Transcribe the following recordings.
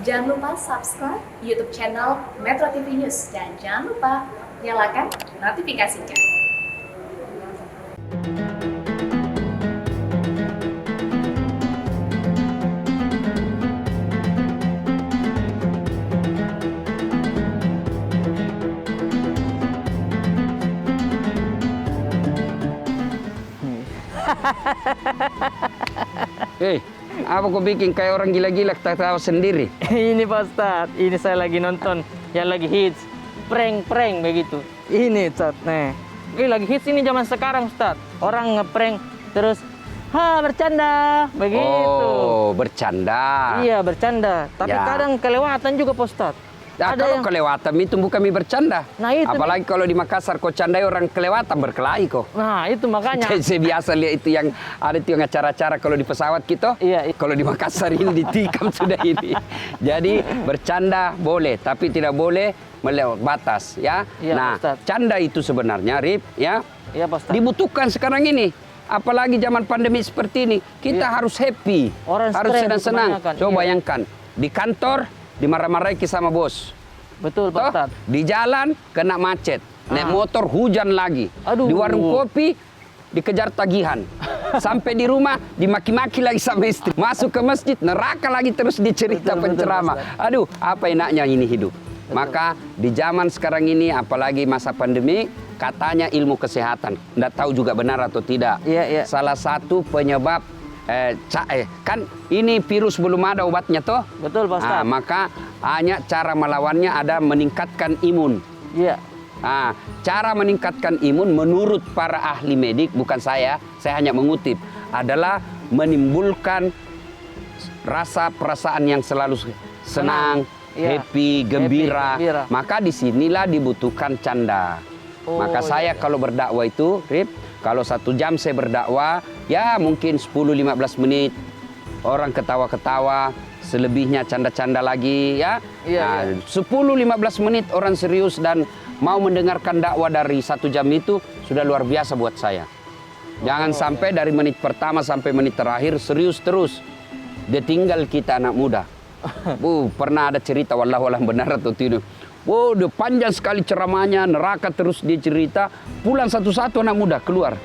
Jangan lupa subscribe YouTube channel Metro TV News dan jangan lupa nyalakan notifikasinya. Hei, apa kau bikin kayak orang gila-gila tahu sendiri? Ini Pak Ustadz, ini saya lagi nonton yang lagi hits, prank-prank begitu. Ini Ustadz, nih. Ini lagi hits ini zaman sekarang Ustadz. Orang ngeprank terus, bercanda, begitu. Oh, bercanda. Iya, bercanda. Tapi Ya. kadang kelewatan juga Pak Ustadz. Nah, kalau kelewatan itu bukan mi bercanda. Nah, itu. Apalagi kalau di Makassar kau candai orang kelewatan berkelahi kok. Nah, itu makanya. Saya biasa lihat itu yang ada itu yang acara-acara kalau di pesawat gitu. Iya. Kalau di Makassar ini ditikam sudah ini. Jadi bercanda boleh, tapi tidak boleh melewat batas ya. Iya, Nah, Ustadz. canda itu sebenarnya Rip ya. Iya Pak Ustadz. Dibutuhkan sekarang ini. Apalagi zaman pandemi seperti ini, kita harus happy, Orang harus stres senang-senang. kebanyakan, Coba iya. bayangkan, di kantor dimarah-marahi sama bos. Betul Pak Toh, Ustadz. di jalan kena macet, naik motor hujan lagi. Aduh. Di warung kopi dikejar tagihan. Sampai di rumah dimaki-maki lagi sama istri. Masuk ke masjid neraka lagi terus dicerita Betul, penceramah. Aduh, apa enaknya ini hidup. Maka di zaman sekarang ini apalagi masa pandemi katanya ilmu kesehatan. Nggak tahu juga benar atau tidak. Iya, iya. Salah satu penyebab kan ini virus belum ada obatnya toh. Betul Pak Ustadz. Maka hanya cara melawannya ada meningkatkan imun. Iya. Nah, cara meningkatkan imun menurut para ahli medik, bukan saya hanya mengutip, adalah menimbulkan rasa perasaan yang selalu senang, Iya. happy, gembira. Gembira. Maka disinilah dibutuhkan canda. Oh, Maka saya iya. kalau berdakwah itu, Rip, kalau 1 jam saya berdakwah, ya mungkin 10-15 menit orang ketawa-ketawa, selebihnya canda-canda lagi ya. Iya, iya. 10-15 menit orang serius dan mau mendengarkan dakwah dari 1 jam itu sudah luar biasa buat saya. Jangan sampai dari menit pertama sampai menit terakhir serius terus. Dia tinggal kita anak muda. Pernah ada cerita wallahu alam benar atau tidak. Dia panjang sekali ceramahnya, neraka terus dia cerita. Pulang satu-satu anak muda keluar.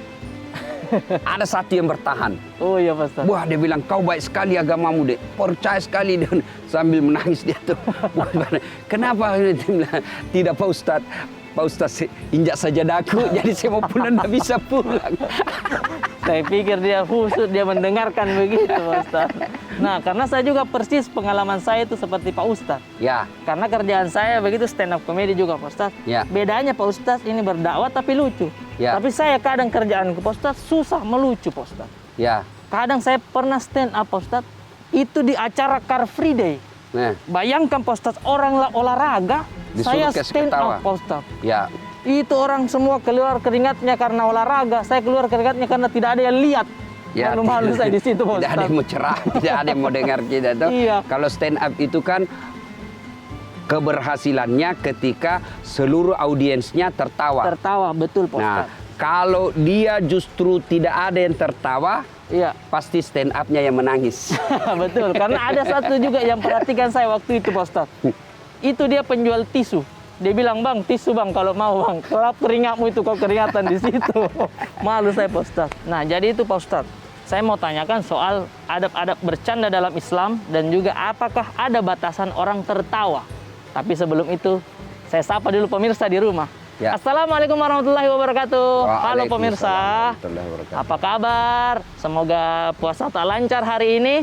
Ada satu yang bertahan. Oh iya Pak Ustadz. Wah, dia bilang kau baik sekali agamamu, Dek. Percaya sekali dia sambil menangis dia tuh. Kenapa? Dia bilang, tidak Pak Ustadz. Pak Ustadz injak saja daku, jadi saya mau pulang tidak bisa pulang. Saya pikir dia khusus, dia mendengarkan begitu Pak Ustadz. Nah, karena saya juga persis pengalaman saya itu seperti Pak Ustadz. Ya, Karena kerjaan saya begitu stand up comedy juga Pak Ustadz. Ya. Bedanya Pak Ustadz ini berdakwah tapi lucu. Ya. Tapi saya kadang kerjaan ke Pak Ustadz susah melucu Pak Ustadz. ya. Kadang saya pernah stand up Pak Ustadz, itu di acara Car Free Day. Nah, Bayangkan Pak Ustadz, orang olahraga, Disuruh saya kasih stand ketawa. up Pak Ustadz. ya. Itu orang semua keluar keringatnya karena olahraga, saya keluar keringatnya karena tidak ada yang lihat. Ya, Malu-malu saya di situ Pak tidak ada Ustadz. yang mau cerah, tidak ada yang mau dengar kita tuh. Iya. Kalau stand up itu kan keberhasilannya ketika seluruh audiensnya tertawa. Tertawa, betul Pak Nah, Ustadz. kalau dia justru tidak ada yang tertawa, Iya. pasti stand up-nya yang menangis. Betul, karena ada satu juga yang perhatikan saya waktu itu Pak Ustadz. Itu dia penjual tisu. Dia bilang, "Bang, tisu Bang kalau mau Bang. Kelap keringatmu itu kau keringatan di situ." Malu saya Pak Ustadz. Nah, jadi itu Pak Ustadz. Saya mau tanyakan soal adab-adab bercanda dalam Islam dan juga apakah ada batasan orang tertawa. Tapi sebelum itu, saya sapa dulu pemirsa di rumah. Ya. Assalamualaikum warahmatullahi wabarakatuh. Halo pemirsa. Waalaikumsalam warahmatullahi wabarakatuh. Apa kabar? Semoga puasa tak lancar hari ini.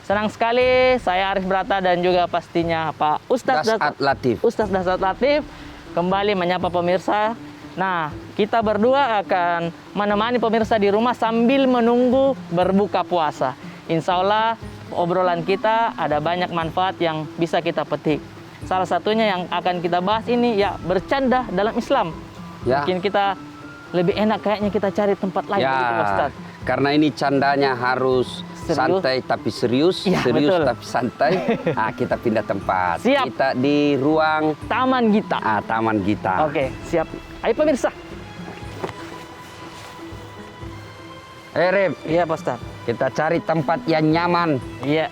Senang sekali saya Arif Brata dan juga pastinya Pak Ustadz Dasat Latif. Ustadz Dasat Latif kembali menyapa pemirsa. Nah, kita berdua akan menemani pemirsa di rumah sambil menunggu berbuka puasa. Insya Allah obrolan kita ada banyak manfaat yang bisa kita petik. Salah satunya yang akan kita bahas ini ya bercanda dalam Islam. Ya. Mungkin kita lebih enak kayaknya kita cari tempat lain begitu, Pak Ya, Ustadz. karena ini candanya harus Serius. santai tapi serius, Ya, serius betul. tapi santai. Nah, kita pindah tempat. Siap. Kita di ruang Taman Gita. Taman Gita. Oke, siap. Ayo pemirsa. Rip, Iya, Pak Ustadz. kita cari tempat yang nyaman Iya.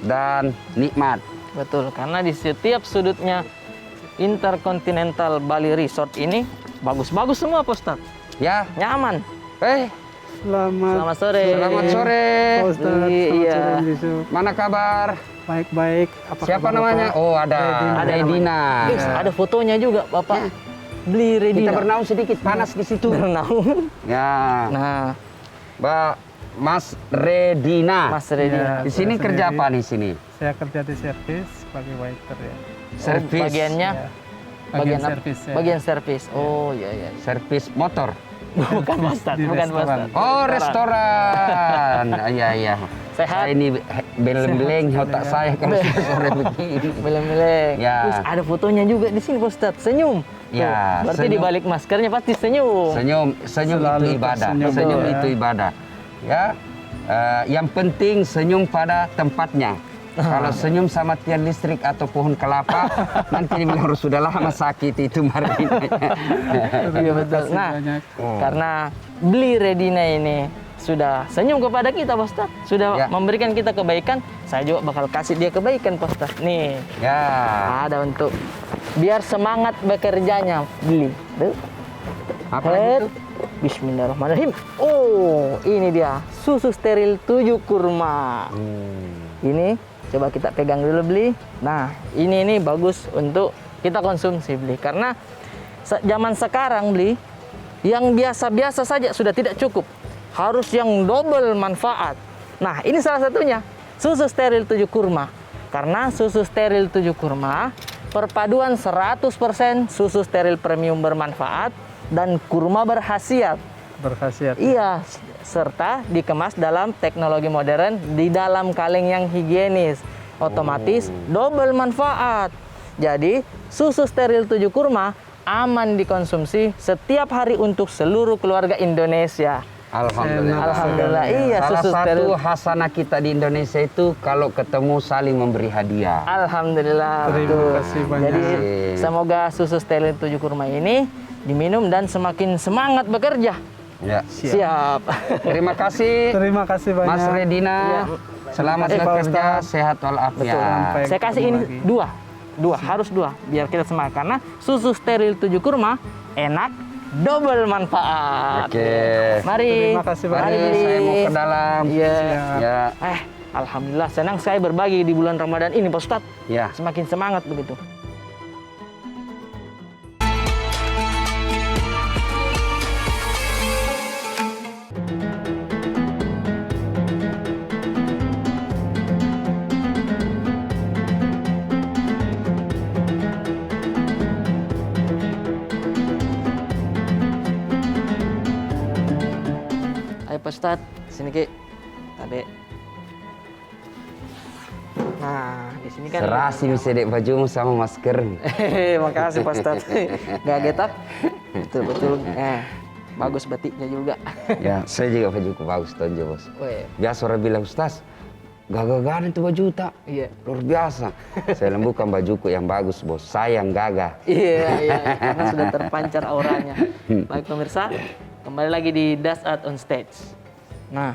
dan nikmat. Betul, karena di setiap sudutnya Intercontinental Bali Resort ini bagus-bagus semua, Pak Ustadz. Ya, Nyaman. Selamat Selamat sore. selamat sore. Pak Ustadz. Selamat Iya. sore, Om Yusuf. Mana kabar? Baik-baik. Apa Siapa kabar, namanya? Bapak? Oh, ada Ada Redina. Ada fotonya juga, Bapak. Beli ready. Kita bernaung sedikit, panas di situ. Bernaung. Ya, Nah, Mbak Mas Redina. Mas Reddy. Ya. Di sini Saya kerja sendiri. apa di sini? Saya kerja di servis sebagai waiter ya. Servis. Bagiannya Ya. bagian apa? servis ya. Bagian servis. Oh, iya iya. Servis motor. Bukan Pak Ustadz, Di bukan Pak restoran. Ustadz. Oh, restoran. Iya, iya. Sehat. Saya ini beleng-beleng Sehat otak sekali, saya kalau sudah sore begini. Beleng-beleng. Ya. Terus ada fotonya juga di sini Pak Ustadz. Senyum. Ya, Tuh, berarti senyum. di balik maskernya pasti senyum. Senyum, senyum Selalu itu ibadah. tersenyum. Senyum Betul, ya. itu ibadah. Ya, yang penting senyum pada tempatnya. Kalau senyum sama tiang listrik atau pohon kelapa, nanti dia bilang harus sudah lama sakit itu Marina. Iya betul. kasih Nah, banyak. karena Beli Redina ini sudah senyum kepada kita Pak Ustadz. Sudah Ya. memberikan kita kebaikan, saya juga bakal kasih dia kebaikan Pak Ustadz. Nih, Ya, ada untuk biar semangat bekerjanya Beli. Tuh. apa lagi itu? Bismillahirrahmanirrahim. Oh, ini dia susu steril 7 kurma. Ini coba kita pegang dulu Beli. Nah, ini bagus untuk kita konsumsi Beli. Karena zaman sekarang Beli, yang biasa-biasa saja sudah tidak cukup. Harus yang double manfaat. Nah, ini salah satunya. Susu steril 7 kurma. Karena susu steril 7 kurma perpaduan 100% susu steril premium bermanfaat dan kurma berkhasiat. Berkhasiat. Iya, serta dikemas dalam teknologi modern di dalam kaleng yang higienis. Otomatis double manfaat. Jadi, susu steril 7 kurma aman dikonsumsi setiap hari untuk seluruh keluarga Indonesia. Alhamdulillah. Alhamdulillah. Iya, Salah susu satu steril. hasanah kita di Indonesia itu kalau ketemu saling memberi hadiah. Alhamdulillah. Terima betul. kasih banyak. Jadi, semoga susu steril 7 kurma ini diminum dan semakin semangat bekerja. Ya. Siap. Terima kasih Terima kasih banyak. Mas Redina. Iya. Selamat Terima kasih, Pak bekerja, Ustadz. sehat walafiat. Sampai Saya kasih ketemu ini lagi. dua, harus dua, biar kita semangat. Karena susu steril 7 kurma enak, double manfaat. Oke. Mari. Terima kasih Mari banyak. Beli. saya mau ke dalam. Iya. Siap. Ya, Alhamdulillah senang saya berbagi di bulan Ramadan ini, Pak Ustadz. ya. Semakin semangat begitu. Ayo Pak Ustadz, sini Ki. Tadi. Nah, di sini kan. Serasi bisa dek bajumu sama masker. Hehehe, makasih Pak Ustadz. Gak getak. Betul-betul. Bagus batiknya juga. Ya, saya juga bajuku bagus tonjo bos. Weh, Biasa orang bilang, Ustaz, gagah-gagah itu baju tak. iya. Luar biasa. Saya lembukan bajuku yang bagus bos. Saya yang gagah. Iya, karena sudah terpancar auranya. Baik pemirsa, kembali lagi di Das Art on Stage. Nah,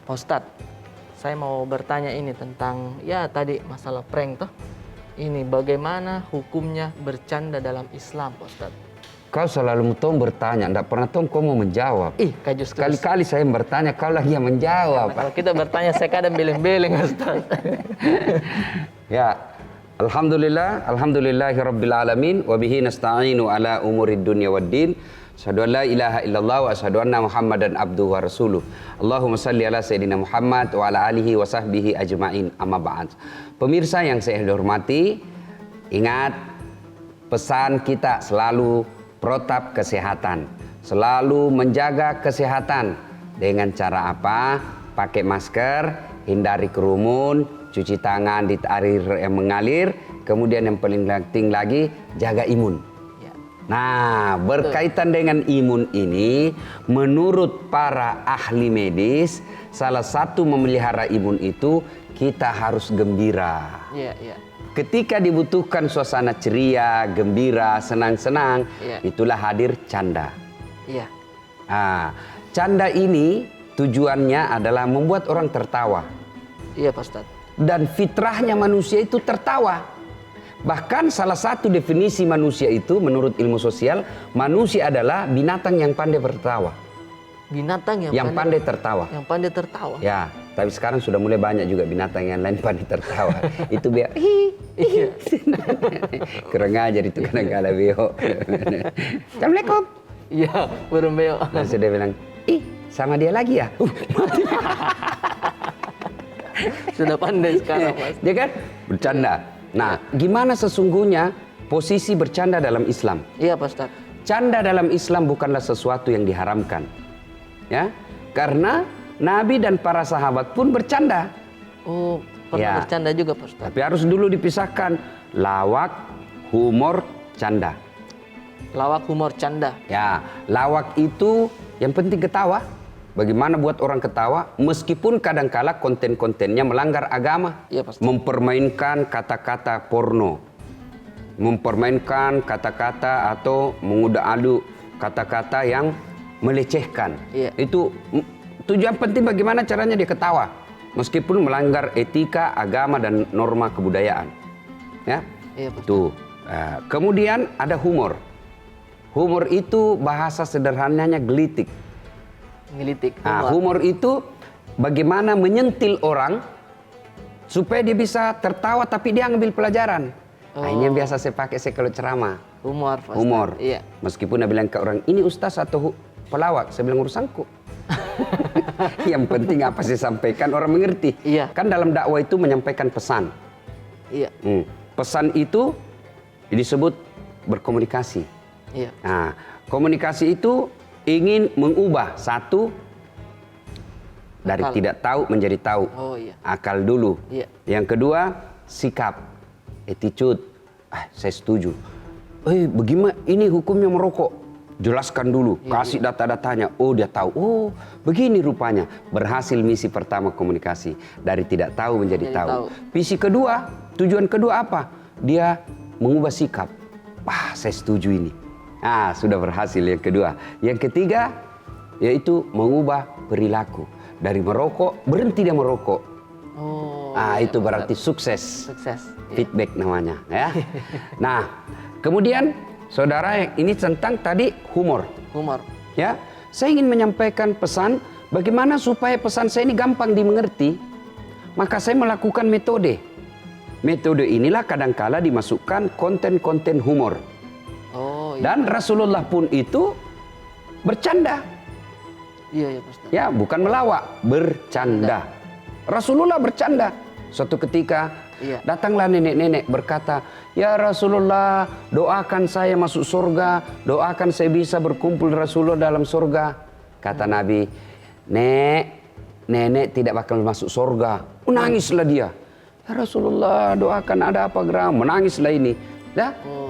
Pak Ustadz, saya mau bertanya ini tentang, ya tadi masalah prank toh. Ini bagaimana hukumnya bercanda dalam Islam, Pak Ustadz? Kau selalu tong bertanya, tidak pernah tong kau mau menjawab. Ih, kajus Sekali-kali saya bertanya, kau lagi yang menjawab. Kalau kita bertanya, saya kadang beleng-beleng, Ustadz. Ya, Alhamdulillahirabbil alamin wa bihi nasta'inu ala umurid dunya waddin. Asyhadu an la ilaha illallah wa asyhadu anna Muhammadan abduhu wa rasuluh. Allahumma salli ala sayyidina Muhammad wa ala alihi wa sahbihi ajma'in. Amma ba'd. Pemirsa yang saya hormati, ingat pesan kita selalu protap kesehatan. Selalu menjaga kesehatan dengan cara apa? Pakai masker, hindari kerumun, cuci tangan di air yang mengalir, kemudian yang paling penting lagi jaga imun. Ya. Nah, berkaitan dengan imun ini, menurut para ahli medis, salah satu memelihara imun itu kita harus gembira. Iya, iya. Ketika dibutuhkan suasana ceria, gembira, senang-senang, Iya. itulah hadir canda. Iya. Nah, canda ini tujuannya adalah membuat orang tertawa. Iya, Pak Ustadz. dan fitrahnya manusia itu tertawa. Bahkan salah satu definisi manusia itu menurut ilmu sosial, manusia adalah binatang yang pandai tertawa. Binatang Yang pandai tertawa. Yang pandai tertawa. Ya, tapi sekarang sudah mulai banyak juga binatang yang lain pandai tertawa. Itu biar Iya. kurang ajar itu kadang-kadang beo. Assalamualaikum. Iya, burung beo. Lalu dia bilang, ih sama dia lagi ya? Sudah pandai sekarang, Mas. Dia kan bercanda. Nah, gimana sesungguhnya posisi bercanda dalam Islam? Iya, Pak Ustaz. Canda dalam Islam bukanlah sesuatu yang diharamkan. Ya, karena Nabi dan para sahabat pun bercanda. Oh, pernah Ya. bercanda juga, Pak Ustaz. Tapi harus dulu dipisahkan lawak, humor, canda. Lawak, humor, canda. Ya, lawak itu yang penting ketawa. Bagaimana buat orang ketawa meskipun kadangkala konten-kontennya melanggar agama. Iya, Pak Ustaz. Mempermainkan kata-kata porno. Mempermainkan kata-kata atau mengudak-aduk kata-kata yang melecehkan. Iya. Itu tujuan penting bagaimana caranya dia ketawa meskipun melanggar etika, agama dan norma kebudayaan. Ya. Iya, Pak Ustaz. Tuh. Kemudian ada humor. Humor itu bahasa sederhananya gelitik. Ngelitik. Nah, humor itu bagaimana menyentil orang supaya dia bisa tertawa tapi dia ngambil pelajaran. Nah, ini yang biasa saya pakai saya kalau ceramah. Humor, Pak Ustaz. Humor. Iya. Meskipun dia bilang ke orang, ini ustaz atau pelawak? Saya bilang urusanku. Yang penting apa saya sampaikan orang mengerti. Iya. Kan dalam dakwah itu menyampaikan pesan. Iya. Pesan itu disebut berkomunikasi. Iya. Nah, komunikasi itu ingin mengubah satu dari Akal. tidak tahu menjadi tahu. Oh, iya. Akal dulu. Iya. Yang kedua, sikap, attitude. Saya setuju. Bagaimana ini hukumnya merokok? Jelaskan dulu, kasih data-datanya. Oh, dia tahu. Oh, begini rupanya. Berhasil misi pertama komunikasi. Dari tidak tahu menjadi tahu. Misi kedua, tujuan kedua apa? Dia mengubah sikap. Saya setuju ini. Sudah berhasil yang kedua. Yang ketiga, yaitu mengubah perilaku. Dari merokok, berhenti dia merokok. Oh. Itu berarti sukses. Sukses. Feedback namanya. Ya. Nah, kemudian saudara, ini tentang tadi humor. Humor. Ya, saya ingin menyampaikan pesan bagaimana supaya pesan saya ini gampang dimengerti. Maka saya melakukan metode. Metode inilah kadangkala dimasukkan konten-konten humor. Oh, iya. Dan Rasulullah pun itu bercanda. Iya, Pak Ustaz. Ya, bukan melawak, bercanda. Rasulullah bercanda. Suatu ketika datanglah nenek-nenek berkata, "Ya Rasulullah, doakan saya masuk surga, doakan saya bisa berkumpul Rasulullah dalam surga." Kata Nabi, nenek tidak bakal masuk surga. Menangislah dia. "Ya Rasulullah, doakan ada apa geram?" Menangislah ini.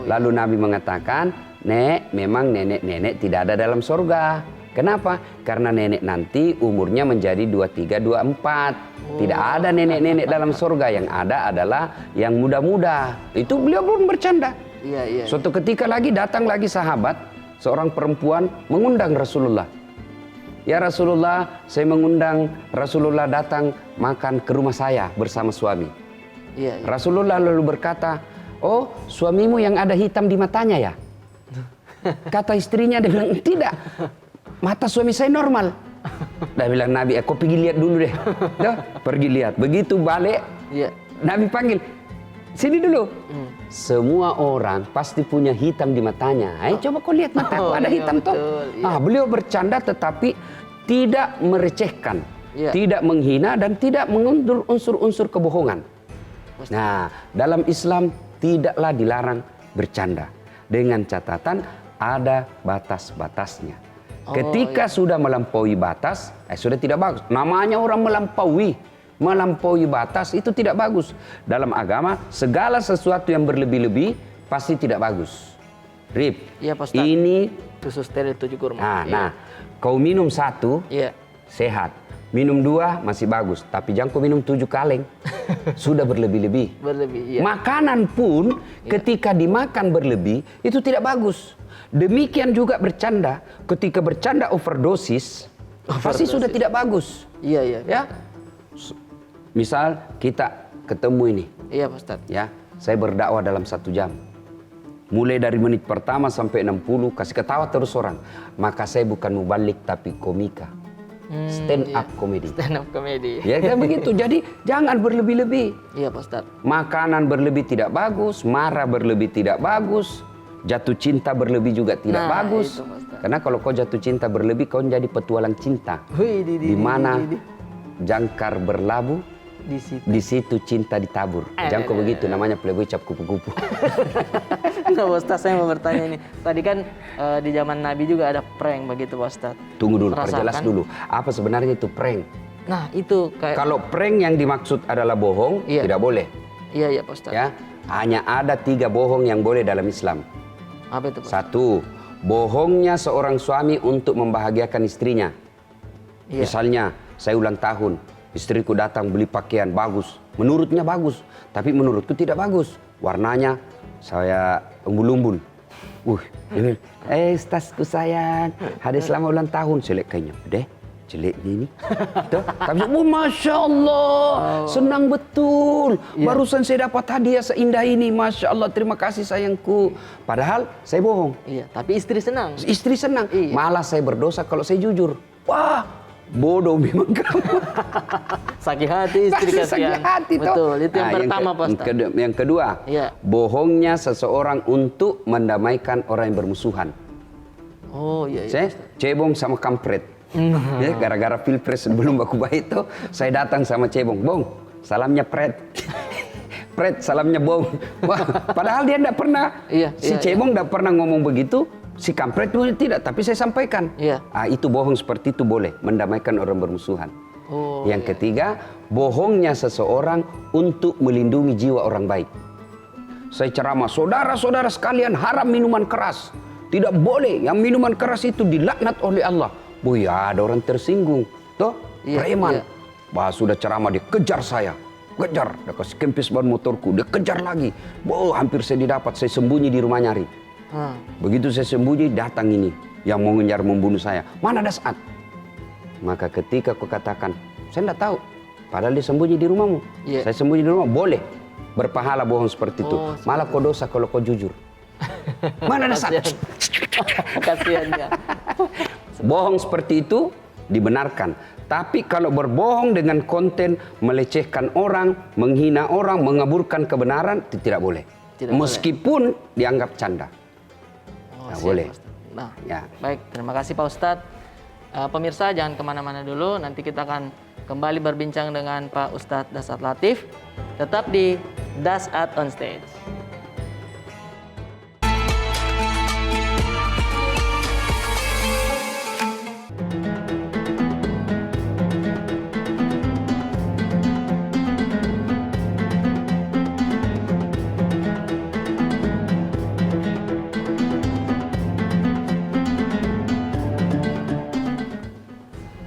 Lalu Nabi mengatakan, memang nenek-nenek tidak ada dalam surga. Kenapa? Karena nenek nanti umurnya menjadi 23, 24. Tidak ada nenek-nenek dalam surga. Yang ada adalah yang muda-muda. Itu beliau pun bercanda. Iya. Suatu ketika lagi datang lagi sahabat, seorang perempuan mengundang Rasulullah. "Ya Rasulullah, saya mengundang Rasulullah datang makan ke rumah saya bersama suami." Iya. Rasulullah lalu berkata, "Oh, suamimu yang ada hitam di matanya ya?" Kata istrinya, dia bilang, "Tidak, mata suami saya normal." Dia bilang, "Nabi, aku pergi lihat dulu deh." Pergi lihat. Begitu balik, Nabi panggil, "Sini dulu." Semua orang pasti punya hitam di matanya. Coba kau lihat mataku ada hitam toh. Beliau bercanda tetapi tidak merecehkan, tidak menghina dan tidak mengundur unsur-unsur kebohongan. Nah, dalam Islam tidaklah dilarang bercanda. Dengan catatan ada batas-batasnya. Ketika sudah melampaui batas, sudah tidak bagus. Namanya orang melampaui batas itu tidak bagus. Dalam agama, segala sesuatu yang berlebih-lebih pasti tidak bagus. Rip, ini susu steril 7 kurma. Nah, kau minum 1, sehat. Minum 2 masih bagus, tapi jangan kau minum 7 kaleng. Sudah berlebih-lebih. Makanan pun ketika dimakan berlebih itu tidak bagus. Demikian juga bercanda, ketika bercanda overdosis, pasti sudah tidak bagus. Iya. Ya. Misal kita ketemu ini. Iya Pak Ustadz. Ya, saya berdakwah dalam 1 jam. Mulai dari menit pertama sampai 60, kasih ketawa terus orang. Maka saya bukan mubalik tapi komika. Stand up comedy. Stand up comedy. Ya kan begitu. Jadi jangan berlebih-lebih. Iya Pak Ustadz. Makanan berlebih tidak bagus, marah berlebih tidak bagus, jatuh cinta berlebih juga tidak Nah, bagus. itu, Pak Ustadz. Karena kalau kau jatuh cinta berlebih, kau jadi petualang cinta. Wih, Di mana jangkar berlabuh, di situ. di situ cinta ditabur. Jangan kau begitu, namanya playboy cap kupu-kupu. Nah, Pak Ustadz, saya mau bertanya ini. Tadi kan di zaman Nabi juga ada prank begitu Pak Ustadz. Tunggu dulu, Merasakan? perjelas dulu. Apa sebenarnya itu prank? Nah itu kayak. Kalau prank yang dimaksud adalah bohong, Iya. tidak boleh. Iya Pak Ustadz. Ya, hanya ada 3 bohong yang boleh dalam Islam. Apa itu Pak? 1, bohongnya seorang suami untuk membahagiakan istrinya. Iya. Misalnya, saya ulang tahun, istriku datang beli pakaian bagus. Menurutnya bagus, tapi menurutku tidak bagus. Warnanya saya umbul-umbul. Ini, tasku sayang, hadiah selamat ulang tahun. Selek kayaknya, deh, jelek ini. Tuh, tapi Masya Allah, senang betul. Barusan saya dapat hadiah seindah ini, Masya Allah, terima kasih sayangku. Padahal saya bohong. Iya, tapi istri senang. Istri senang, Iya. malah saya berdosa kalau saya jujur. Wah, bodoh memang kamu. Sakit hati istri kasihan. Sakit hati toh. Betul, itu yang Nah, pertama Pak Ustadz. yang kedua, Iya. bohongnya seseorang untuk mendamaikan orang yang bermusuhan. Oh iya. Saya cebong sama kampret. Ya, gara-gara pilpres sebelum baku baik itu, saya datang sama cebong. Bong, salamnya pret. Pret, salamnya bong. Wah, padahal dia tidak pernah. Iya, Si iya, cebong tidak pernah ngomong begitu. Si kampret itu tidak, tapi saya sampaikan. Iya. Itu bohong seperti itu boleh, mendamaikan orang bermusuhan. Oh, Yang ketiga, bohongnya seseorang untuk melindungi jiwa orang baik. Saya ceramah, saudara-saudara sekalian haram minuman keras. Tidak boleh, yang minuman keras itu dilaknat oleh Allah. Ya, ada orang tersinggung. Toh, Iya, preman. iya. Bah, sudah ceramah, dia kejar saya. Kejar, dia kasih kempis ban motorku, dia kejar lagi. Hampir saya didapat, saya sembunyi di rumah nyari. Begitu saya sembunyi, datang ini yang mau ngejar membunuh saya. Mana ada saat? Maka ketika kau katakan, saya tidak tahu, padahal dia sembunyi di rumahmu. Iya. Saya sembunyi di rumah, boleh berpahala bohong seperti itu. Oh, Malah kau dosa kalau kau jujur. Mana ada saat? Kasihan ya. Bohong seperti itu dibenarkan. Tapi kalau berbohong dengan konten melecehkan orang, menghina orang, mengaburkan kebenaran, itu tidak boleh. Tidak Meskipun dianggap canda. Oh, Nah, siap, boleh. Pak Ustadz. Nah, Ya. baik, terima kasih Pak Ustadz. Pemirsa jangan kemana-mana dulu, nanti kita akan kembali berbincang dengan Pak Ustadz Dasat Latif. Tetap di Dasat on Stage.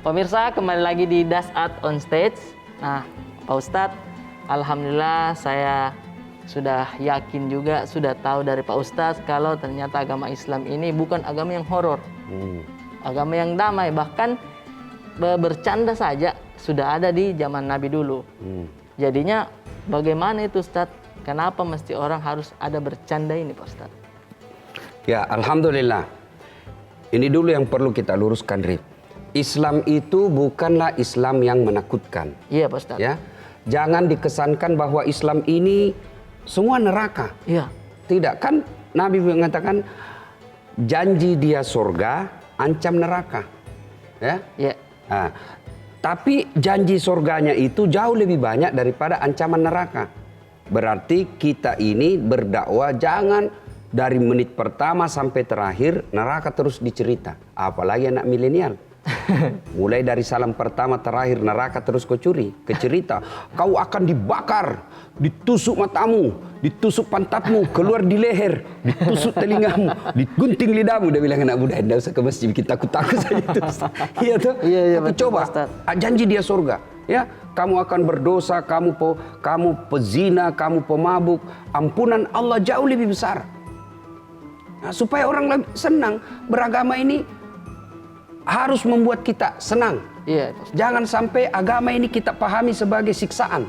Pemirsa, kembali lagi di Dasat on Stage. Nah, Pak Ustadz, alhamdulillah saya sudah yakin juga, sudah tahu dari Pak Ustadz kalau ternyata agama Islam ini bukan agama yang horor. Agama yang damai, bahkan bercanda saja sudah ada di zaman Nabi dulu. Jadinya bagaimana itu Ustadz? Kenapa mesti orang harus ada bercanda ini Pak Ustadz? Ya, alhamdulillah. Ini dulu yang perlu kita luruskan, Rif. Islam itu bukanlah Islam yang menakutkan. Iya Pak Ustadz. Ya, jangan dikesankan bahwa Islam ini semua neraka. Iya. Tidak, kan Nabi mengatakan janji dia surga, ancam neraka. Ya. Iya. Nah, tapi janji surganya itu jauh lebih banyak daripada ancaman neraka. Berarti kita ini berdakwah jangan dari menit pertama sampai terakhir neraka terus dicerita. Apalagi anak milenial. Mulai dari salam pertama terakhir neraka terus kau curi, kecerita. Kau akan dibakar, ditusuk matamu, ditusuk pantatmu, keluar di leher, ditusuk telingamu, digunting lidahmu. Dia bilang anak muda, tidak usah ke masjid, bikin takut-takut saja itu. Iya tuh. Iya, Tapi betul, coba, Ustaz. janji dia surga. Ya, kamu akan berdosa, kamu pezina, kamu pemabuk. Ampunan Allah jauh lebih besar. Nah, supaya orang lebih senang beragama ini harus membuat kita senang. Iya, Pak Ustadz. Jangan sampai agama ini kita pahami sebagai siksaan.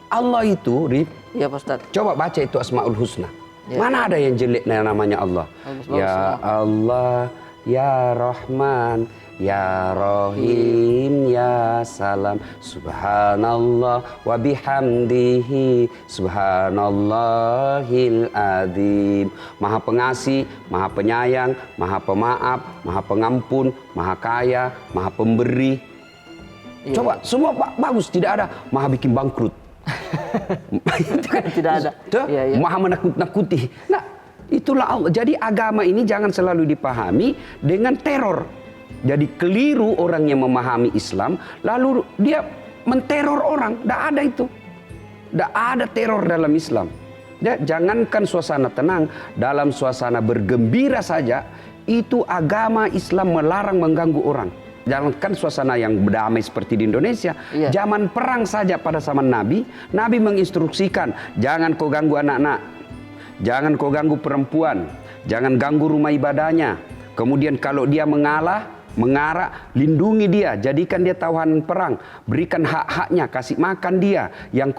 Allah itu, Rif, Iya Pak Ustadz. coba baca itu Asmaul Husna. Ya. Mana ada yang jelek namanya Allah? Bagus, Ya Allah, Ya Rahman, Ya Rahim, Ya Salam. Subhanallah wa bihamdihi, subhanallahil adzim. Maha pengasih, maha penyayang, maha pemaaf, maha pengampun, maha kaya, maha pemberi. Iya. Coba semua bagus, tidak ada maha bikin bangkrut. Tidak ada. Tuh, Iya, iya. maha menakut-nakuti. Nah, itulah Allah. Jadi agama ini jangan selalu dipahami dengan teror. Jadi keliru orang yang memahami Islam, lalu dia menteror orang. Tidak ada itu. Tidak ada teror dalam Islam. Ya, jangankan suasana tenang, dalam suasana bergembira saja, itu agama Islam melarang mengganggu orang. Jangankan suasana yang berdamai seperti di Indonesia. Iya. Zaman perang saja pada zaman Nabi menginstruksikan, jangan kau ganggu anak-anak, jangan kau ganggu perempuan, jangan ganggu rumah ibadahnya. Kemudian kalau dia mengalah, mengarak, lindungi dia, jadikan dia tawanan perang, berikan hak-haknya, kasih makan dia. Yang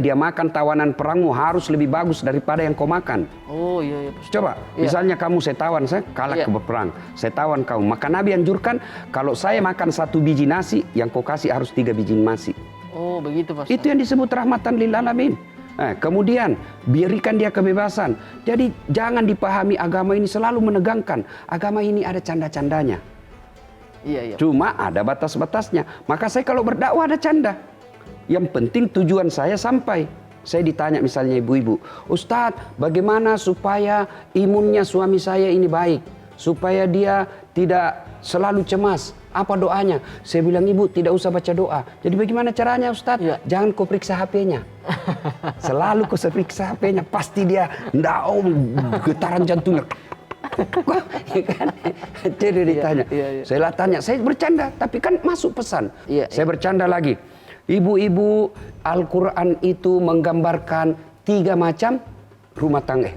dia makan tawanan perangmu harus lebih bagus daripada yang kau makan. Oh iya, iya Pak Ustadz. Coba, Iya. misalnya kamu saya tawan, saya kalah Iya. ke perang, saya tawan kamu. Maka Nabi anjurkan, kalau saya makan 1 biji nasi, yang kau kasih harus 3 biji nasi. Oh begitu Pak Ustadz. Itu yang disebut rahmatan lil alamin. Kemudian berikan dia kebebasan. Jadi jangan dipahami agama ini selalu menegangkan. Agama ini ada canda-candanya. Iya, iya. Cuma ada batas-batasnya. Maka saya kalau berdakwah ada canda. Yang penting tujuan saya sampai. Saya ditanya misalnya ibu-ibu, Ustadz, bagaimana supaya imunnya suami saya ini baik? Supaya dia tidak selalu cemas. Apa doanya? Saya bilang, ibu tidak usah baca doa. Jadi bagaimana caranya Ustadz? Ya. Jangan kau periksa HP-nya. Selalu kau periksa HP-nya. Pasti dia, getaran jantungnya. Ya kan? Jadi ditanya. iya. Saya tanya, saya bercanda, tapi kan masuk pesan. Iya, Saya bercanda lagi. Ibu-ibu, Al-Quran itu menggambarkan 4 macam rumah tangga.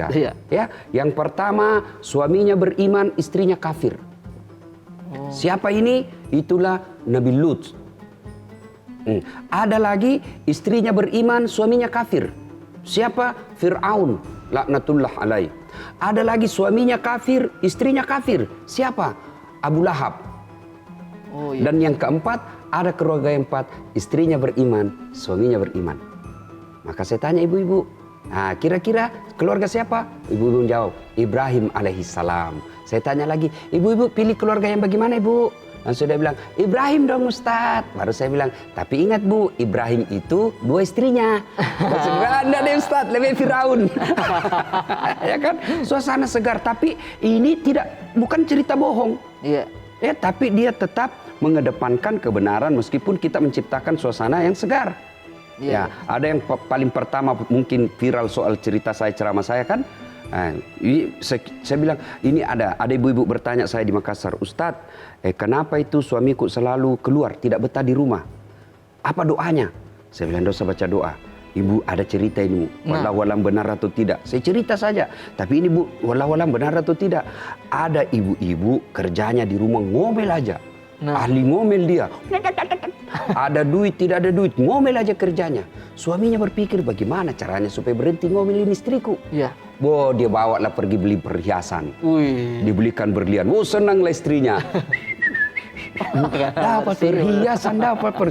Iya. Ya, yang pertama suaminya beriman, istrinya kafir. Siapa ini? Itulah Nabi Lut. Ada lagi istrinya beriman, suaminya kafir. Siapa? Fir'aun, laknatullah alaih. Ada lagi suaminya kafir, istrinya kafir. Siapa? Abu Lahab. Oh iya. Dan yang keempat, ada keluarga yang 4, istrinya beriman, suaminya beriman. Maka saya tanya ibu-ibu, nah kira-kira keluarga siapa? Ibu-ibu menjawab, Ibrahim alaihissalam. Saya tanya lagi, ibu-ibu pilih keluarga yang bagaimana ibu? Langsung dia bilang, Ibrahim dong Ustadz. Baru saya bilang, tapi ingat bu, Ibrahim itu 2 istrinya. Maksud anda deh Ustadz, lebih Firaun. Ya kan, suasana segar. Tapi ini bukan cerita bohong. Iya. Ya, tapi dia tetap mengedepankan kebenaran meskipun kita menciptakan suasana yang segar. Iya. Ya, ada yang paling pertama mungkin viral soal cerita saya, ceramah saya kan. Saya bilang ini ada ibu-ibu bertanya saya di Makassar, Ustadz, kenapa itu suamiku selalu keluar, tidak betah di rumah? Apa doanya? Saya bilang, dosa baca doa. Ibu ada cerita ini, walau-walau benar atau tidak. Saya cerita saja, tapi ini bu, walau-walau benar atau tidak. Ada ibu-ibu kerjanya di rumah ngomel aja. Ahli ngomel dia. Ada duit, tidak ada duit, ngomel aja kerjanya. Suaminya berpikir bagaimana caranya supaya berhenti ngomelin istriku. Iya. Dia bawalah pergi beli perhiasan. Wih. Dibelikan berlian. Senanglah istrinya. Dapat perhiasan,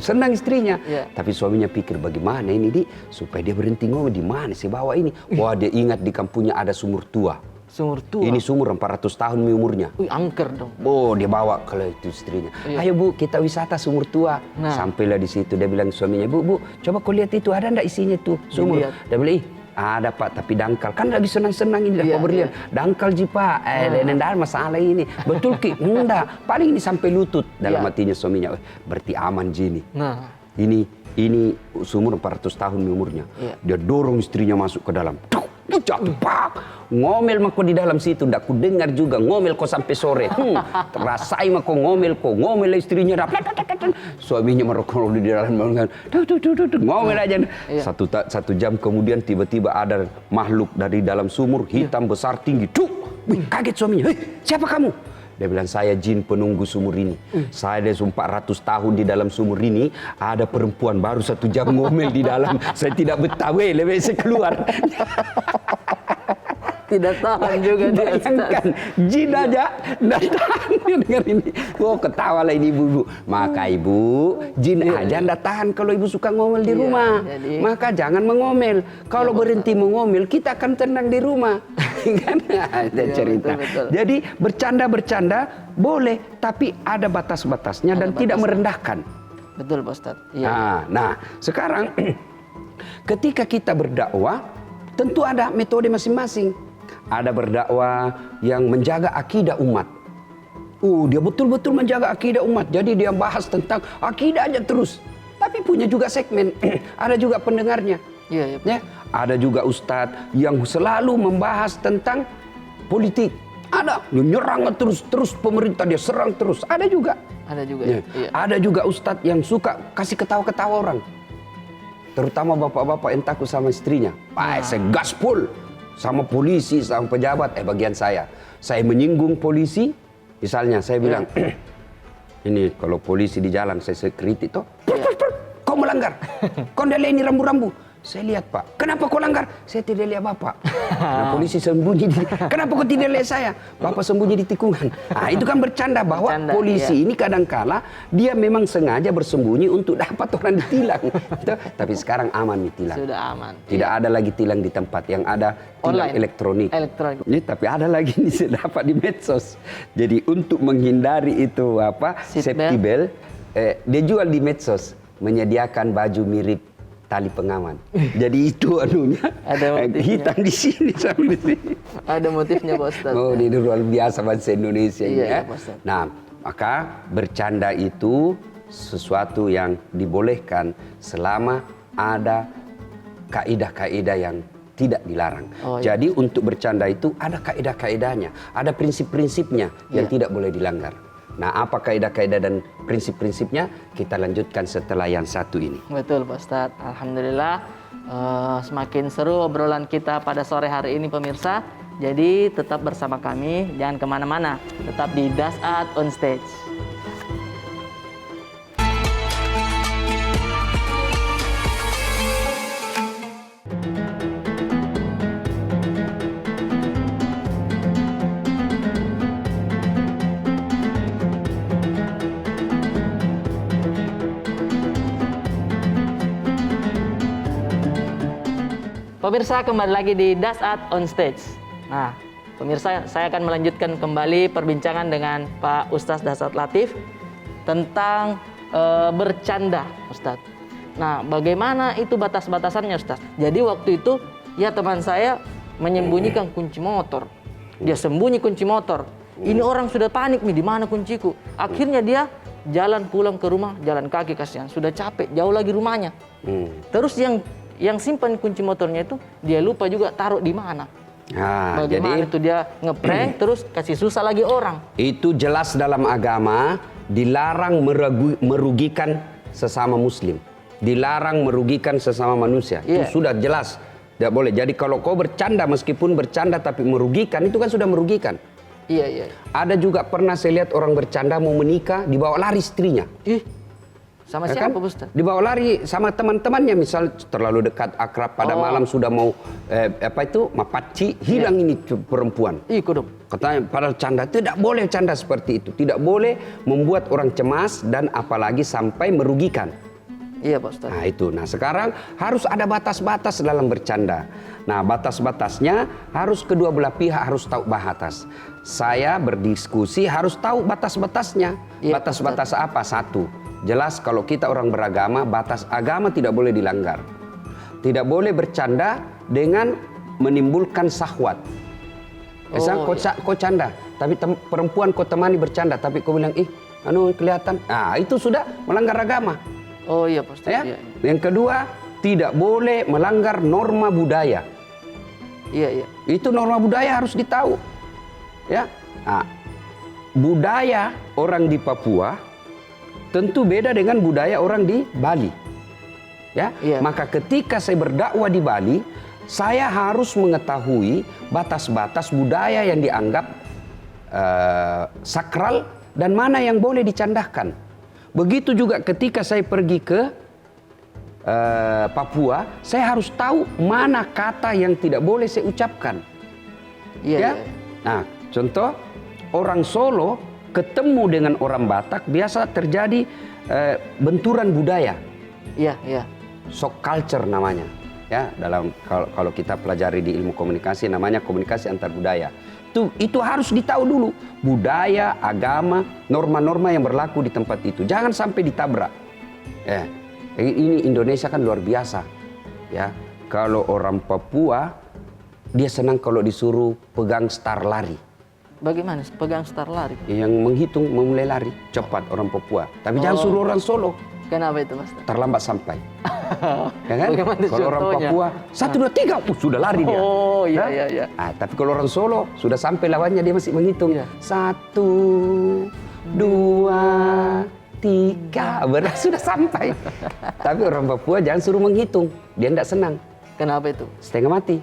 senang istrinya. Iya. Tapi suaminya pikir bagaimana ini supaya dia berhenti ngomel, di mana sih bawa ini. Dia ingat di kampungnya ada sumur tua. Sumur tua. Ini sumur 400 tahun umurnya. Wih, angker dong. Dia bawa kalau itu istrinya. Iya. Ayo bu, kita wisata sumur tua. Nah. Sampailah di situ, dia bilang suaminya, bu, coba kau lihat itu, ada ndak isinya tuh sumur? Dilihat. Dia bilang, ada pak, tapi dangkal. Kan lagi senang-senang ini, Iya, berlian. iya. Dangkal ji pak, ndak masalah ini. Betul ki? Enggak, paling ini sampai lutut. Dalam Iya. hatinya suaminya, berarti aman ji nih. Nah. Ini sumur 400 tahun umurnya. Iya. Dia dorong istrinya masuk ke dalam. Jatuh pak, ngomel mako di dalam situ, ndak ku dengar juga ngomel kok sampai sore. Terasai mako ngomel istrinya. Suaminya merokok di dalam ngomel aja. Iya. Satu jam kemudian tiba-tiba ada makhluk dari dalam sumur hitam besar tinggi. Wih, kaget suaminya. Siapa kamu? Dia bilang, saya jin penunggu sumur ini. Saya ada 400 tahun di dalam sumur ini. Ada perempuan baru 1 jam ngomel di dalam. Saya tidak betah, lebih saya keluar. Tidak tahan juga dia. Bayangkan, jin aja nggak tahan dengan ini. Oh, ketawa lah ini ibu-ibu. Maka ibu, jin aja nggak tahan kalau ibu suka ngomel di rumah. Jadi... Maka jangan mengomel. Kalau berhenti mengomel, kita akan tenang di rumah. Kan ada cerita. Betul. Jadi bercanda-bercanda boleh, tapi ada batas-batasnya dan tidak merendahkan. Betul Pak Ustadz. Iya. Nah, sekarang ketika kita berdakwah, tentu ada metode masing-masing. Ada berdakwah yang menjaga akidah umat. Dia betul-betul menjaga akidah umat. Jadi dia bahas tentang akidah aja terus. Tapi punya juga segmen, ada juga pendengarnya. Iya. Ya, ada juga ustadz yang selalu membahas tentang politik. Ada yang nyerang terus pemerintah, dia serang terus. Ada juga. Ada juga. Ya. Iya. Ada juga ustadz yang suka kasih ketawa-ketawa orang. Terutama bapak-bapak yang takut sama istrinya. Saya gaspol sama polisi, sama pejabat. Bagian saya menyinggung polisi. Misalnya saya bilang, ini kalau polisi di jalan saya kritik toh. Kau melanggar. Kau tidak lihat ini rambu-rambu. Saya lihat Pak. Kenapa kau langgar? Saya tidak lihat Bapak. Nah, polisi sembunyi di... Kenapa kau tidak lihat saya? Bapak sembunyi di tikungan. Itu kan bercanda bahwa polisi ini kadangkala dia memang sengaja bersembunyi untuk dapat orang ditilang. Tapi sekarang aman nih tilang. Sudah aman. Tidak ada lagi tilang di tempat, yang ada tilang elektronik. Ini tapi ada lagi nih dapat di medsos. Jadi untuk menghindari itu safety belt, dia jual di medsos, menyediakan baju mirip tali pengaman. Jadi itu anunya. Ada hitam di sini sama di sini. Ada motifnya Pak Ustadz. Oh, ini luar biasa bahasa Indonesia ini ya. Pak Ustadz. Nah, maka bercanda itu sesuatu yang dibolehkan selama ada kaidah-kaidah yang tidak dilarang. Jadi untuk bercanda itu ada kaidah-kaidahnya, ada prinsip-prinsipnya yang tidak boleh dilanggar. Nah, apa kaidah-kaidah dan prinsip-prinsipnya kita lanjutkan setelah yang satu ini. Betul Pak Ustadz. Alhamdulillah semakin seru obrolan kita pada sore hari ini pemirsa. Jadi tetap bersama kami, jangan kemana-mana. Tetap di Dasat on Stage. Pemirsa, kembali lagi di Dasat on Stage. Nah, pemirsa, saya akan melanjutkan kembali perbincangan dengan Pak Ustadz Dasat Latif tentang bercanda, Ustadz. Nah, bagaimana itu batas-batasannya, Ustadz? Jadi waktu itu, ya teman saya menyembunyikan kunci motor. Dia sembunyi kunci motor. Ini orang sudah panik nih, di mana kunciku? Akhirnya dia jalan pulang ke rumah, jalan kaki kasihan. Sudah capek, jauh lagi rumahnya. Terus yang simpan kunci motornya itu dia lupa juga taruh di mana. Bagaimana jadi, itu dia ngeprank terus kasih susah lagi orang. Itu jelas dalam agama dilarang merugikan sesama muslim. Dilarang merugikan sesama manusia. Itu sudah jelas. Tidak boleh. Jadi kalau kau bercanda, meskipun bercanda tapi merugikan, itu kan sudah merugikan. Iya. Ada juga pernah saya lihat orang bercanda mau menikah, dibawa lari istrinya. Sama siapa, Pak Ustadz? Dibawa lari sama teman-temannya, misal terlalu dekat akrab pada malam sudah mau mapaci, hilang ini perempuan. Katanya padahal canda, tidak boleh canda seperti itu. Tidak boleh membuat orang cemas dan apalagi sampai merugikan. Iya Pak Ustadz. Nah itu, sekarang harus ada batas-batas dalam bercanda. Nah batas-batasnya harus kedua belah pihak harus tahu batas. Saya berdiskusi harus tahu batas-batasnya. Batas-batas apa? Satu. Jelas kalau kita orang beragama, batas agama tidak boleh dilanggar. Tidak boleh bercanda dengan menimbulkan syahwat. Misalnya kau canda, tapi perempuan kau temani bercanda, tapi kau bilang, kelihatan. Itu sudah melanggar agama. Oh iya Pak Ustadz. Ya? Yang kedua, tidak boleh melanggar norma budaya. Iya. Itu norma budaya harus ditahu. Ya. Budaya orang di Papua tentu beda dengan budaya orang di Bali. Ya, maka ketika saya berdakwah di Bali, saya harus mengetahui batas-batas budaya yang dianggap sakral dan mana yang boleh dicandakan. Begitu juga ketika saya pergi ke Papua, saya harus tahu mana kata yang tidak boleh saya ucapkan. Iya, Ya. iya. Nah, contoh orang Solo ketemu dengan orang Batak biasa terjadi benturan budaya. Iya, iya. Shock culture namanya. Ya, dalam kalau kita pelajari di ilmu komunikasi namanya komunikasi antar budaya. Itu harus ditahu dulu budaya, agama, norma-norma yang berlaku di tempat itu. Jangan sampai ditabrak. Ya. Ini Indonesia kan luar biasa. Ya. Kalau orang Papua dia senang kalau disuruh pegang star lari. Bagaimana pegang star lari? Yang menghitung memulai lari cepat orang Papua. Tapi jangan suruh orang Solo. Kenapa itu, Mas? Terlambat sampai. Ya kan? Bagaimana Kalau orang contohnya? Papua 1, 2, 3 sudah lari dia. Oh, iya, Hah? iya, iya. Tapi kalau orang Solo sudah sampai lawannya dia masih menghitung. Iya. 1, 2, 3 benar sudah sampai. Tapi orang Papua jangan suruh menghitung, dia tidak senang. Kenapa itu? Setengah mati.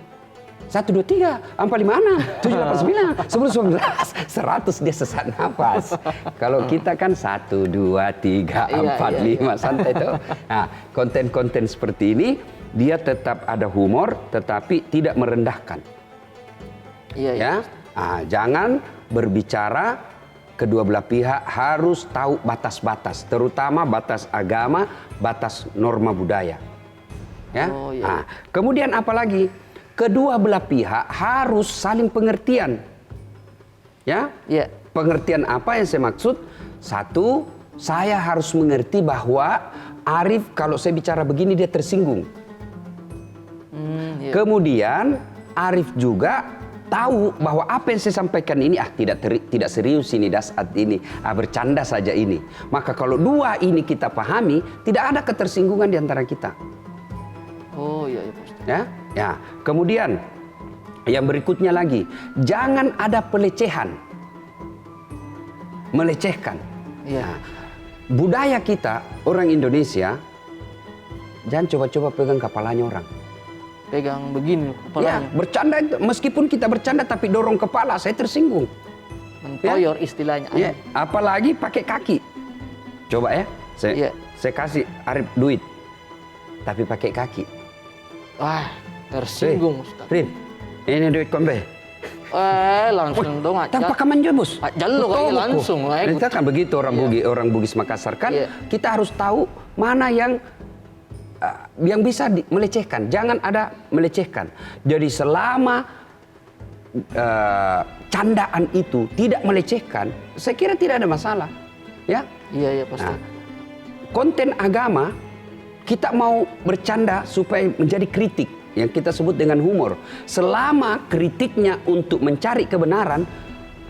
1, 2, 3, 4, 5, 6, 7, 8, 9, 10, 11, 100 dia sesak nafas. Kalau kita kan 1, 2, 3, 4, 5 santai tuh. Nah, konten-konten seperti ini dia tetap ada humor tetapi tidak merendahkan. Iya, iya. Ya. Nah, jangan berbicara kedua belah pihak harus tahu batas-batas, terutama batas agama, batas norma budaya. Ya. Oh, iya. Nah, kemudian apalagi? Kedua belah pihak harus saling pengertian. Ya? Iya. Pengertian apa yang saya maksud? Satu, saya harus mengerti bahwa Arif kalau saya bicara begini dia tersinggung. Iya. Kemudian Arif juga tahu bahwa apa yang saya sampaikan ini tidak serius ini saat ini, bercanda saja ini. Maka kalau dua ini kita pahami, tidak ada ketersinggungan di antara kita. Oh, iya, iya, Pak. Ya, ya. Kemudian yang berikutnya lagi, jangan ada pelecehan, melecehkan. Iya. Nah, budaya kita orang Indonesia, jangan coba-coba pegang kepalanya orang. Pegang begini Ya, kepalanya. bercanda itu, meskipun kita bercanda tapi dorong kepala, saya tersinggung. Mentoyor istilahnya. Ya, apalagi pakai kaki. Coba ya, Iya. saya kasih Arif duit, tapi pakai kaki. Wah, tersinggung, Ustaz. Rif, ini duit kombe. Langsung dong aja. Tanpa kaman bos. Jalur aja langsung lah. Kita kan begitu orang Bugis Makassar kan. Iya. Kita harus tahu mana yang bisa melecehkan. Jangan ada melecehkan. Jadi selama candaan itu tidak melecehkan, saya kira tidak ada masalah. Ya. Iya, iya, pasti. Nah, konten agama kita mau bercanda supaya menjadi kritik yang kita sebut dengan humor. Selama kritiknya untuk mencari kebenaran,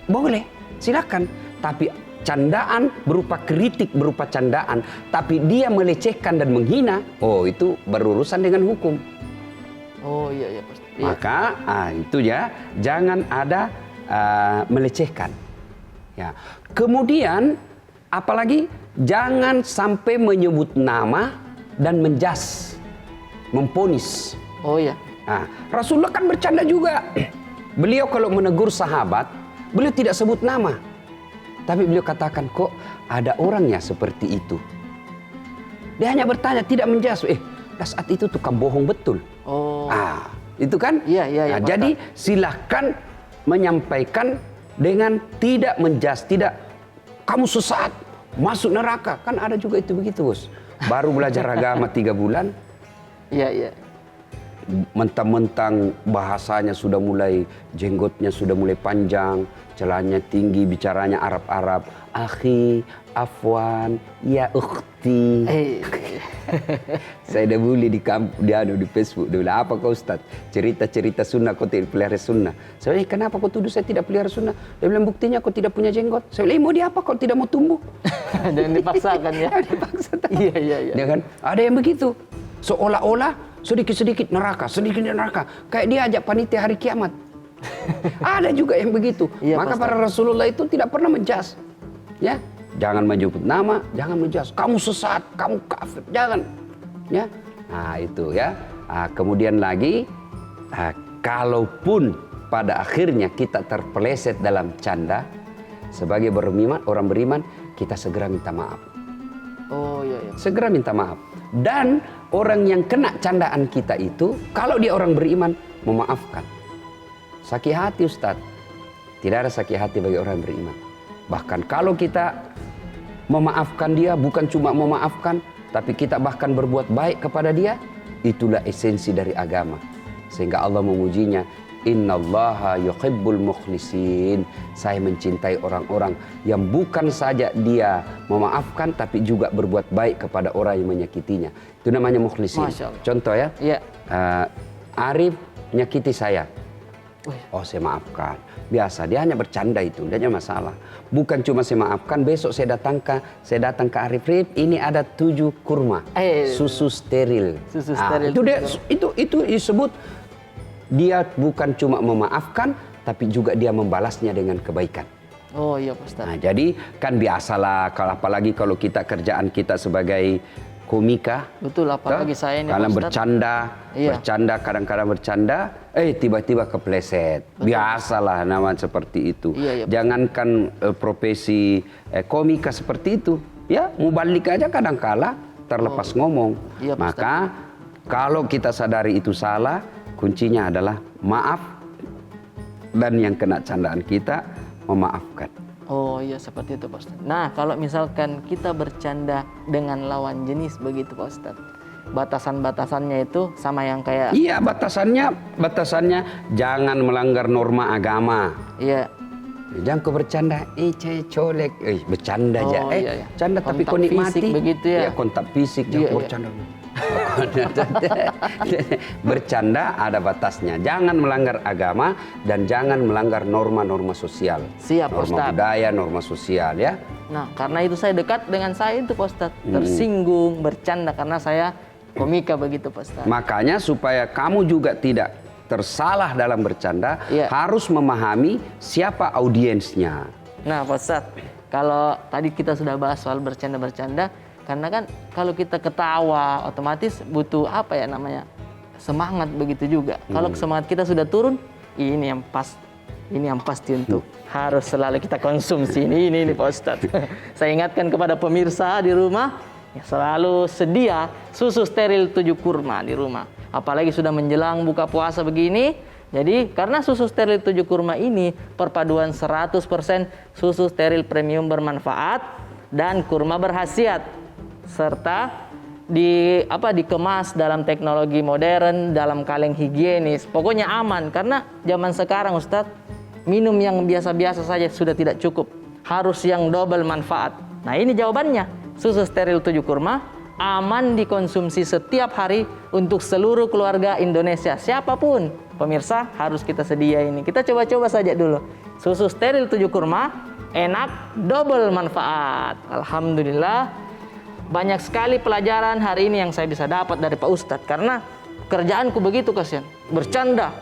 boleh, silakan. Tapi candaan berupa kritik, berupa candaan, tapi dia melecehkan dan menghina, oh itu berurusan dengan hukum. Oh, iya, iya, pasti. Iya. Maka itu ya, jangan ada melecehkan. Ya. Kemudian apalagi jangan sampai menyebut nama dan menjas, memponis. Oh, iya. Nah, Rasulullah kan bercanda juga. Beliau kalau menegur sahabat, beliau tidak sebut nama. Tapi beliau katakan, kok ada orangnya seperti itu. Dia hanya bertanya, tidak menjas. Saat itu tukang bohong betul. Oh. Itu kan? Iya, iya, iya. Nah, jadi silahkan menyampaikan dengan tidak menjas, tidak kamu sesat, masuk neraka. Kan ada juga itu begitu, bos. Baru belajar agama 3 bulan, Iya, iya. mentang-mentang bahasanya sudah mulai, jenggotnya sudah mulai panjang, celananya tinggi, bicaranya Arab-Arab. Akhi, afwan, ya ukhti. Saya udah bully di di Facebook. Dia bilang, apa kau Ustaz? Cerita-cerita sunnah kau tidak pelihara sunnah. Saya bilang, kenapa kau tuduh saya tidak pelihara sunnah? Dia bilang, buktinya kau tidak punya jenggot. Saya bilang, mau dia apa kau tidak mau tumbuh? Jangan dipaksakan ya. Dipaksa. Iya, iya, iya. Ya kan? Ada yang begitu. Seolah-olah sedikit-sedikit neraka, sedikit neraka. Kayak dia ajak panitia hari kiamat. Ada juga yang begitu. Iya, Maka Pak para Rasulullah itu tidak pernah menjas. Ya, jangan menyebut nama, jangan menjas. Kamu sesat, kamu kafir, jangan. Ya, nah itu ya. Kemudian lagi, kalaupun pada akhirnya kita terpeleset dalam canda, sebagai orang beriman, kita segera minta maaf. Oh iya, iya. Segera minta maaf. Dan orang yang kena candaan kita itu, kalau dia orang beriman, memaafkan. Sakit hati Ustaz. Tidak ada sakit hati bagi orang beriman. Bahkan kalau kita memaafkan dia, bukan cuma memaafkan, tapi kita bahkan berbuat baik kepada dia, itulah esensi dari agama. Sehingga Allah memujinya, innallaha yuhibbul mukhlisin. Saya mencintai orang-orang yang bukan saja dia memaafkan, tapi juga berbuat baik kepada orang yang menyakitinya. Itu namanya mukhlisin. Masya Allah. Contoh ya, Iya. Arif menyakiti saya. Wih. Oh, saya maafkan. Biasa, dia hanya bercanda itu, tidak ada masalah. Bukan cuma saya maafkan, besok saya datang ke Arif, Rif, ini ada 7 kurma, susu steril. Susu steril. Itu disebut dia bukan cuma memaafkan, tapi juga dia membalasnya dengan kebaikan. Oh iya Pak Ustaz. Nah, jadi kan biasalah, apalagi kalau kita kerjaan kita sebagai komika. Betul, apalagi saya ini Kadang Pak Ustaz. bercanda, kadang-kadang bercanda, tiba-tiba kepleset. Biasalah nama seperti itu. Iya, iya. Jangankan profesi komika seperti itu, ya mau balik aja kadang-kala terlepas ngomong. Iya, Pak Maka kalau kita sadari itu salah, kuncinya adalah maaf, dan yang kena candaan kita memaafkan. Oh iya, seperti itu Pak Ustaz. Nah, kalau misalkan kita bercanda dengan lawan jenis begitu Pak Ustaz, batasan-batasannya itu sama yang kayak... Iya, batasannya jangan melanggar norma agama. Iya. Jangan kau bercanda, colek, bercanda aja, iya, iya. Bercanda tapi Kontak kau nikmati. fisik begitu ya? Kontak fisik, jangan Iya, kau iya. bercanda. Bercanda ada batasnya. Jangan melanggar agama dan jangan melanggar norma-norma sosial. Siap, norma Ustaz. budaya, norma sosial ya. Nah, karena itu saya dekat dengan saya itu Pak Ustaz. Tersinggung, bercanda karena saya komika begitu Pak Ustaz. Makanya supaya kamu juga tidak tersalah dalam bercanda, Iya. harus memahami siapa audiensnya. Nah Pak Ustaz, kalau tadi kita sudah bahas soal bercanda-bercanda, karena kan kalau kita ketawa otomatis butuh apa ya namanya, semangat begitu juga. Kalau semangat kita sudah turun, ini yang pasti untuk harus selalu kita konsumsi ini Pak Ustadz. Saya ingatkan kepada pemirsa di rumah, ya selalu sedia susu steril 7 kurma di rumah. Apalagi sudah menjelang buka puasa begini. Jadi karena susu steril 7 kurma ini perpaduan 100% susu steril premium bermanfaat dan kurma berkhasiat, serta dikemas dalam teknologi modern, dalam kaleng higienis. Pokoknya aman, karena zaman sekarang Ustadz, minum yang biasa-biasa saja sudah tidak cukup, harus yang double manfaat. Nah ini jawabannya, susu steril 7 kurma aman dikonsumsi setiap hari untuk seluruh keluarga Indonesia. Siapapun pemirsa harus kita sedia ini. Kita coba-coba saja dulu. Susu steril 7 kurma, enak, double manfaat. Alhamdulillah, banyak sekali pelajaran hari ini yang saya bisa dapat dari Pak Ustadz. Karena kerjaanku begitu kasihan, bercanda,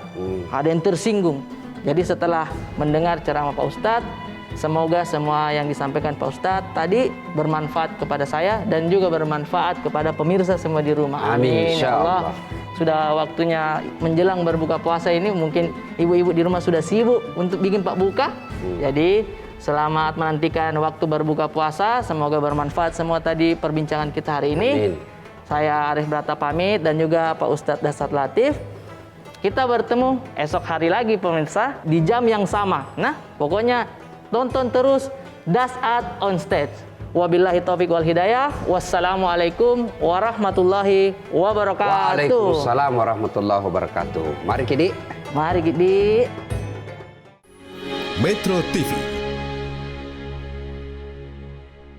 ada yang tersinggung. Jadi setelah mendengar ceramah Pak Ustadz, semoga semua yang disampaikan Pak Ustadz tadi bermanfaat kepada saya dan juga bermanfaat kepada pemirsa semua di rumah. Amin, Ya Allah. Sudah waktunya menjelang berbuka puasa ini, mungkin ibu-ibu di rumah sudah sibuk untuk bikin Pak buka. Jadi selamat menantikan waktu berbuka puasa. Semoga bermanfaat semua tadi perbincangan kita hari ini. Amin. Saya Arif Brata pamit dan juga Pak Ustadz Dasat Latif. Kita bertemu esok hari lagi pemirsa di jam yang sama. Nah, pokoknya tonton terus Dasat on Stage. Wabillahi taufiq wal hidayah. Wassalamualaikum warahmatullahi wabarakatuh. Waalaikumsalam warahmatullahi wabarakatuh. Mari Kidi. Mari Gidi. Metro TV,